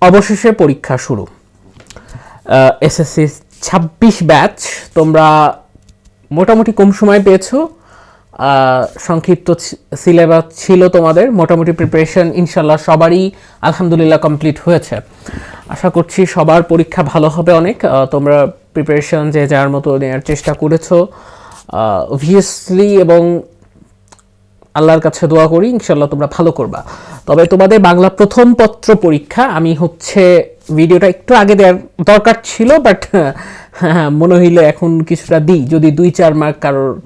অবশেষে পরীক্ষা শুরু। এসএসসি 26 ব্যাচ তোমরা মোটামুটি কম সময় পেয়েছো। সংক্ষিপ্ত সিলেবাস ছিল তোমাদের, মোটামুটি প্রিপারেশন ইনশাল্লাহ সবারই আলহামদুলিল্লাহ কমপ্লিট হয়েছে। আশা করছি সবার পরীক্ষা ভালো হবে অনেক। তোমরা প্রিপারেশন যে যার মতো নেওয়ার চেষ্টা করেছো অবভিয়াসলি, এবং আল্লাহর কাছে দোয়া করি ইনশাল্লাহ তোমরা ভালো করবা। তবে তোমাদের বাংলা প্রথম পত্র পরীক্ষা আমি ভিডিওটা একটু আগে দেওয়ার দরকার ছিল, বাট মনে হইলে এখন কিছুটা দিই, যদি 2-4 মার্ক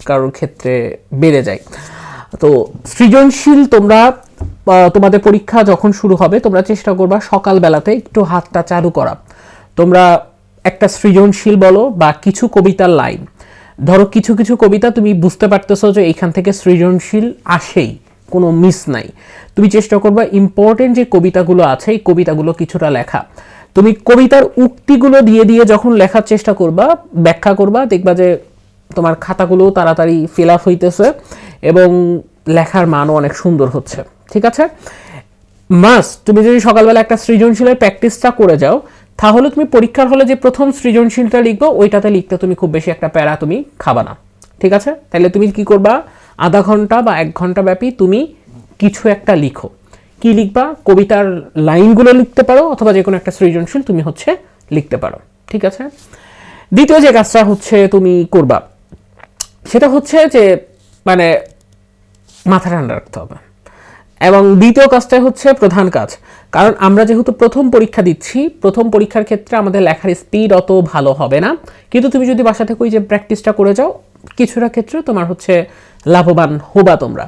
কারোর ক্ষেত্রে বেড়ে যায়। তো সৃজনশীল তোমরা তোমাদের পরীক্ষা যখন শুরু হবে তোমরা চেষ্টা করবা সকালবেলাতে একটু হাতটা চালু করা। তোমরা একটা সৃজনশীল বলো বা কিছু কবিতার লাইন ধরো, কিছু কিছু কবিতা তুমি বুঝতে পারতেছো যে এইখান থেকে সৃজনশীল আসেই, কোনো মিস নাই। তুমি চেষ্টা করবা ইম্পর্টেন্ট যে কবিতাগুলো আছে এই কবিতাগুলো কিছুটা লেখা। তুমি কবিতার উক্তিগুলো দিয়ে দিয়ে যখন লেখার চেষ্টা করবা, ব্যাখ্যা করবা, দেখবা যে তোমার খাতাগুলো তাড়াতাড়ি ফিল আপ হইতেছে এবং লেখার মানও অনেক সুন্দর হচ্ছে। ঠিক আছে, মাস্ট তুমি যদি সকালবেলা একটা সৃজনশীলের প্র্যাকটিসটা করে যাও, তাহলে তুমি পরীক্ষার হলে যে প্রথম সৃজনশীলটা লিখবো ওইটাতে লিখতে তুমি খুব বেশি একটা প্যারা তুমি খাবা না। ঠিক আছে, তাহলে তুমি কি করবা, আধা ঘন্টা বা 1 ঘন্টা ব্যাপী তুমি কিছু একটা লিখো। কি লিখবা, কবিতার লাইনগুলো লিখতে পারো অথবা যে কোনো একটা সৃজনশীল তুমি লিখতে পারো। ঠিক আছে, দ্বিতীয় যে কাজটা তুমি করবা সেটা যে মানে মাথা ঠান্ডা রাখতে হবে। এবং দ্বিতীয় কাজটা প্রধান কাজ, কারণ আমরা যেহেতু প্রথম পরীক্ষা দিচ্ছি, প্রথম পরীক্ষার ক্ষেত্রে আমাদের লেখার স্পিড অত ভালো হবে না, কিন্তু তুমি যদি বাসা থেকে ওই যে প্র্যাকটিসটা করে যাও কিছুটা ক্ষেত্রে তোমার লাভবান হবা তোমরা।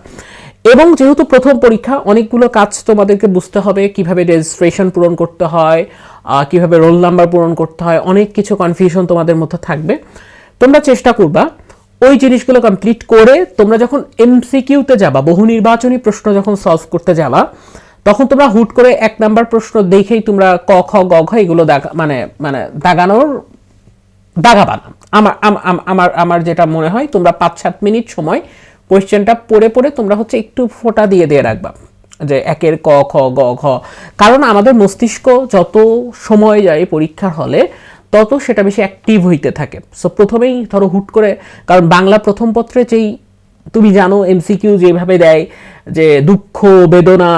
এবং যেহেতু প্রথম পরীক্ষা, অনেকগুলো কাজ তোমাদেরকে বুঝতে হবে, কিভাবে রেজিস্ট্রেশন পূরণ করতে হয়, কিভাবে রোল নাম্বার পূরণ করতে হয়, অনেক কিছু কনফিউশন তোমাদের মধ্যে থাকবে। তোমরা চেষ্টা করবা ওই জিনিসগুলো কমপ্লিট করে তোমরা যখন এমসিকিউতে যাবা, বহু নির্বাচনী প্রশ্ন যখন সলভ করতে যাবা, তখন তোমরা হুট করে 1 নাম্বার প্রশ্ন দেখেই তোমরা ক খ গ ঘ এগুলো দাগানোর দাগাবা না। আমার যেটা মনে হয়, তোমরা 5-7 মিনিট সময় কোয়েশ্চেনটা পড়ে পড়ে তোমরা একটু ফোঁটা দিয়ে রাখবা যে 1-এর ক খ গ ঘ। কারণ আমাদের মস্তিষ্ক যত সময় যায় পরীক্ষার হলে তত সেটা বেশি অ্যাক্টিভ হইতে থাকে। সো প্রথমেই ধরো হুট করে, কারণ বাংলা প্রথম পত্রে যেই তুমি জানো এমসিকিউ যেভাবে দেয় যে দুঃখ বেদনা,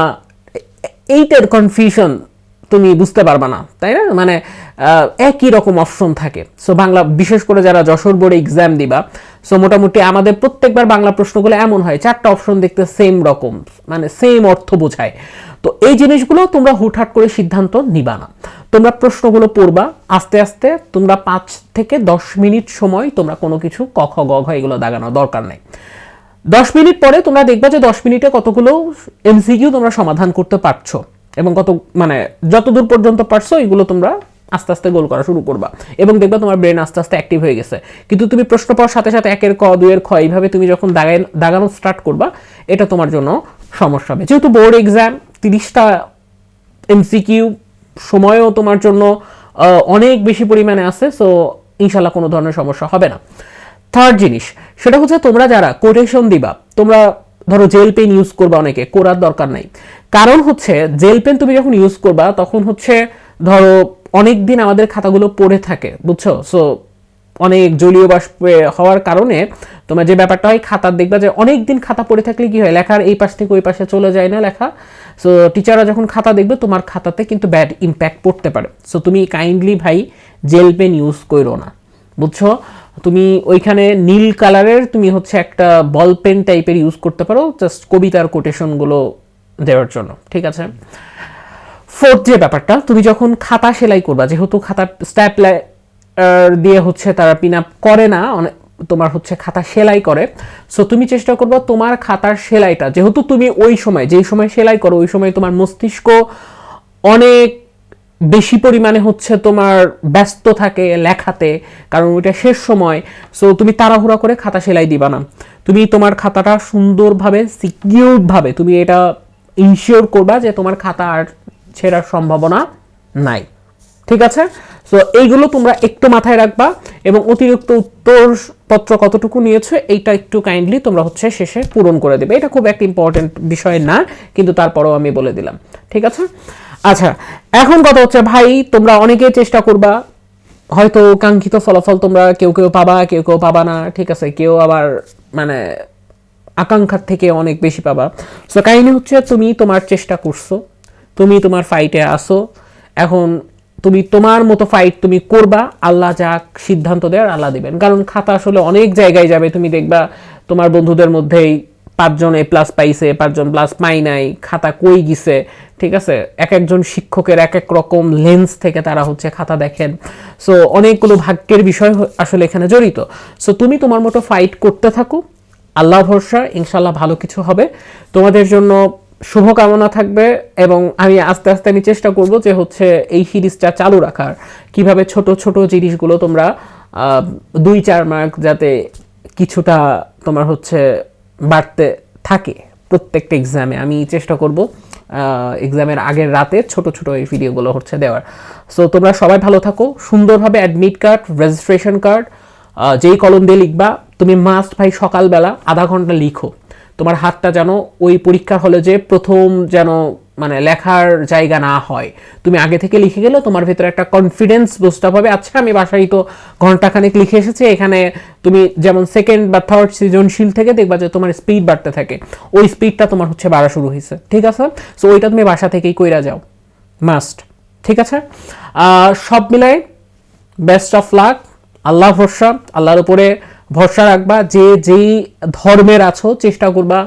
এইটার কনফিউশন তুমি বুঝতে পারবা না, তাই না? মানে একই রকম অপশন থাকে। সো বাংলা বিশেষ করে যারা যশোর বোর্ডে এক্সাম দিবা, সো মোটামুটি আমাদের প্রত্যেকবার বাংলা প্রশ্নগুলো এমন হয় 4টা অপশন দেখতে সেম রকম, মানে সেম অর্থ বোঝায়। তো এই জিনিসগুলো তোমরা হুটহাট করে সিদ্ধান্ত নিবা না। তোমরা প্রশ্নগুলো পড়বা আস্তে আস্তে, তোমরা 5 থেকে 10 মিনিট সময় তোমরা কোনো কিছু ক খ গ ঘ এগুলো দাগানোর দরকার নেই। 10 মিনিট পরে তোমরা দেখবা যে 10 মিনিটে কতগুলো এমসিকিউ তোমরা সমাধান করতে পারছো, এবং যতদূর পর্যন্ত পারছো এগুলো তোমরা আস্তে আস্তে গোল করা শুরু করবা, এবং দেখবা তোমার ব্রেন আস্তে আস্তে অ্যাক্টিভ হয়ে গেছে। কিন্তু তুমি প্রশ্ন পাওয়ার সাথে সাথে 1-এর ক 2-এর খ এইভাবে তুমি যখন দাগানো স্টার্ট করবা, এটা তোমার জন্য সমস্যা হবে। যেহেতু বোর্ড এক্সাম 30টা এমসিকিউ, সময়ও তোমার জন্য অনেক বেশি পরিমাণে আছে, সো ইনশাল্লাহ কোনো ধরনের সমস্যা হবে না। থার্ড জিনিস সেটা তোমরা যারা কোটেশন দিবা, তোমরা ধরো জেল পেন ইউজ করবা, অনেকে করার দরকার নাই। কারণ জেল পেন তুমি যখন ইউজ করবা তখন ধরো অনেক দিন আমাদের খাতাগুলো পড়ে থাকে, বুঝছো? সো অনেক জলীয় বাষ্প হওয়ার কারণে তোমার যে ব্যাপারটা হয়, খাতার দেখবা যে অনেক দিন খাতা পড়ে থাকলে কি হয়, লেখার এই পাশ থেকে ওই পাশে চলে যায় না লেখা। সো টিচাররা যখন খাতা দেখবে তোমার খাতাতে কিন্তু ব্যাড ইম্প্যাক্ট পড়তে পারে। সো তুমি কাইন্ডলি ভাই জেল পেন ইউজ করো না, বুঝছো? তুমি ওইখানে নীল কালারের তুমি একটা বল পেন টাইপের ইউজ করতে পারো, জাস্ট কবিতার কোটেশনগুলো দেওয়ার জন্য। ঠিক আছে, ফোর্থ যে ব্যাপারটা, তুমি যখন খাতা সেলাই করবা, যেহেতু খাতা স্ট্যাপলার দিয়ে তারা পিন আপ করে না, তোমার খাতা সেলাই করে। সো তুমি চেষ্টা করবা তোমার খাতার সেলাইটা, যেহেতু তুমি ওই সময় যেই সময় সেলাই করো ওই সময় তোমার মস্তিষ্ক অনেক বেশি পরিমাণে তোমার ব্যস্ত থাকে লেখাতে, কারণ ওইটা শেষ সময়। সো তুমি তাড়াহুড়া করে খাতা সেলাই দিবা না। তুমি তোমার খাতাটা সুন্দরভাবে সিকিউরভাবে তুমি এটা ইনশিওর করবা যে তোমার খাতা আর ছেঁড়ার সম্ভাবনা নাই। ঠিক আছে, সো এইগুলো তোমরা একটু মাথায় রাখবা, এবং অতিরিক্ত উত্তরপত্র কতটুকু নিয়েছো এইটা একটু কাইন্ডলি তোমরা শেষে পূরণ করে দেবে। এটা খুব একটা ইম্পর্টেন্ট বিষয় না, কিন্তু তারপরেও আমি বলে দিলাম। ঠিক আছে, আচ্ছা, এখন কথা হচ্ছে ভাই, তোমরা অনেকে চেষ্টা করবা, হয়তো কাঙ্ক্ষিত ফলাফল তোমরা কেউ কেউ পাবা, কেউ কেউ পাবা না, ঠিক আছে, কেউ আবার মানে আকাঙ্ক্ষার থেকে অনেক বেশি পাবা। সো কাহিনী হচ্ছে তুমি তোমার চেষ্টা করছো, তুমি তোমার ফাইটে আসো, এখন তুমি তোমার মতো ফাইট তুমি করবা, আল্লাহ যা সিদ্ধান্ত দেয় আল্লাহ দিবেন। কারণ খাতা আসলে অনেক জায়গায় যাবে, তুমি দেখবা তোমার বন্ধুদের মধ্যেই 5 জন A+ পাইছে, 5 জন প্লাস পাই নাই, খাতা কই গিছে, ঠিক আছে, এক একজন শিক্ষকের এক এক রকম লেন্স থেকে তারা হচ্ছে খাতা দেখেন। সো অনেকগুলো ভাগ্যের বিষয় আসলে এখানে জড়িত। সো তুমি তোমার মতো ফাইট করতে থাকো, আল্লাহ ভরসা, ইনশাল্লাহ ভালো কিছু হবে তোমাদের জন্য। শুভকামনা থাকবে, এবং আমি আস্তে আস্তে আমি চেষ্টা করব যে হচ্ছে এই সিরিজটা চালু রাখার, কিভাবে ছোট ছোট জিনিসগুলো তোমরা 2-4 মার্ক যাতে কিছুটা তোমার হচ্ছে বাড়তে থাকে প্রত্যেকটা এক্সামে, আমি চেষ্টা করব এক্সামের আগের রাতে ছোট ছোট এই ভিডিওগুলো হচ্ছে দেওয়ার। সো তোমরা সবাই ভালো থাকো, সুন্দরভাবে অ্যাডমিট কার্ড, রেজিস্ট্রেশন কার্ড, যেই কলম দিয়ে লিখবা তুমি মাস্ট ভাই সকালবেলা আধা ঘন্টা লিখো, তোমার হাতটা যেন ওই পরীক্ষার হলে যে প্রথম যেন মানে লেখার জায়গা না হয়, তুমি আগে থেকে লিখে গেলে তোমার ভিতরে একটা কনফিডেন্স বুস্ট আপ হবে। আচ্ছা আমি বাসায় তো ঘন্টাখানেক লিখে এসেছি, এখানে তুমি যেমন সেকেন্ড বা থার্ড সৃজনশীল থেকে দেখবা যে তোমার স্পিড বাড়তে থাকে, ওই স্পিডটা তোমার হচ্ছে বাড়া শুরু হয়েছে, ঠিক আছে। সো ওইটা তুমি বাসা থেকেই কইরা যাও মাস্ট, ঠিক আছে। সব মিলাই বেস্ট অফ লাক, আল্লাহ ভরসা, আল্লাহর উপরে ভরসা রাখবা, যে যেই ধর্মের আছো চেষ্টা করবা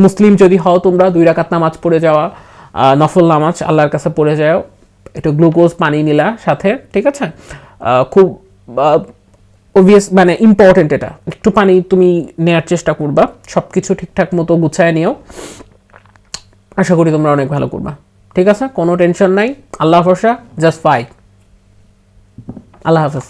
মুসলিম যদি হও তোমরা 2 রাকাত নামাজ পড়ে যাওয়া, নফল নামাজ আল্লাহর কাছে পড়ে যাও, একটু গ্লুকোজ পানি নিলা সাথে, ঠিক আছে, খুব অবভিয়াস মানে ইম্পর্টেন্ট, এটা একটু পানি তুমি নেওয়ার চেষ্টা করবা, সব কিছু ঠিকঠাক মতো গুছায় নিও, আশা করি তোমরা অনেক ভালো করবা, ঠিক আছে, কোনো টেনশন নাই, আল্লাহ ভরসা, জাস্ট ফাইট। আল্লাহ হাফেজ।